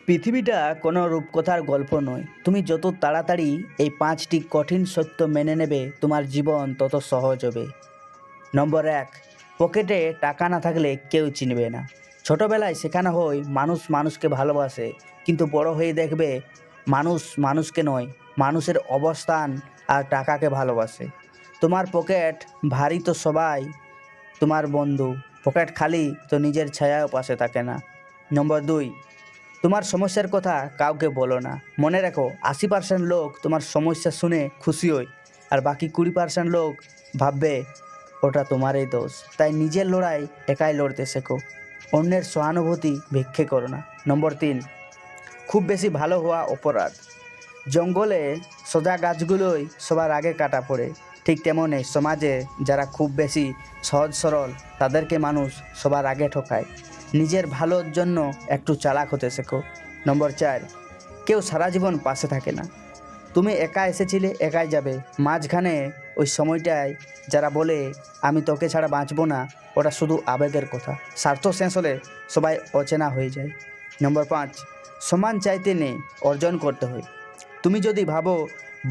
পৃথিবীটা কোনো রূপকথার গল্প নয়। তুমি যত তাড়াতাড়ি এই ৫টি কঠিন সত্য মেনে নেবে, তোমার জীবন তত সহজ হবে। নম্বর ১, পকেটে টাকা না থাকলে কেউ চিনবে না। ছোটবেলায় শেখানো হয় মানুষ মানুষকে ভালোবাসে, কিন্তু বড় হয়ে দেখবে মানুষ মানুষকে নয়, মানুষের অবস্থান আর টাকাকে ভালোবাসে। তোমার পকেট ভারী তো সবাই তোমার বন্ধু, পকেট খালি তো নিজের ছায়াও পাশে থাকে না। নম্বর ২, তোমার সমস্যার কথা কাউকে বলো না। মনে রাখো, ৮০% লোক তোমার সমস্যা শুনে খুশি হয়, আর বাকি ২০% লোক ভাববে ওটা তোমারই দোষ। তাই নিজের লড়াই একাই লড়তে শেখো, অন্যের সহানুভূতি ভিক্ষে করো না। নম্বর ৩, খুব বেশি ভালো হওয়া অপরাধ। জঙ্গলে সোজা গাছগুলোই সবার আগে কাটা পড়ে, ঠিক তেমনই সমাজে যারা খুব বেশি সহজ সরল তাদেরকে মানুষ সবার আগে ঠকায়। নিজের ভালোর জন্য একটু চালাক হতে শেখো। নম্বর ৪, কেউ সারা জীবন পাশে থাকে না। তুমি একা এসেছিলে, একাই যাবে। মাঝখানে ওই সময়টায় যারা বলে আমি তোকে ছাড়া বাঁচবো না, ওটা শুধু আবেগের কথা। স্বার্থ শেষ হলে সবাই অচেনা হয়ে যায়। নম্বর ৫, সম্মান চাইতে নেই, অর্জন করতে হয়। তুমি যদি ভাবো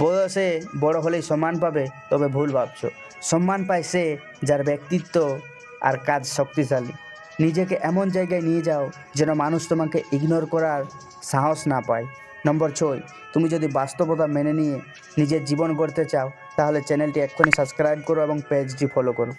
বয়সে বড় হলেই সম্মান পাবে, তবে ভুল ভাবছো। সম্মান পায় সে যার ব্যক্তিত্ব আর কাজ শক্তিশালী। নিজেকে এমন জায়গায় নিয়ে যাও যেন মানুষ তোমাকে ইগনোর করার সাহস না পায়। নম্বর ৬, তুমি যদি বাস্তবতা মেনে নিয়ে নিজের জীবন গড়তে চাও, তাহলে চ্যানেলটি এক্ষুনি সাবস্ক্রাইব করো এবং পেজটি ফলো করো।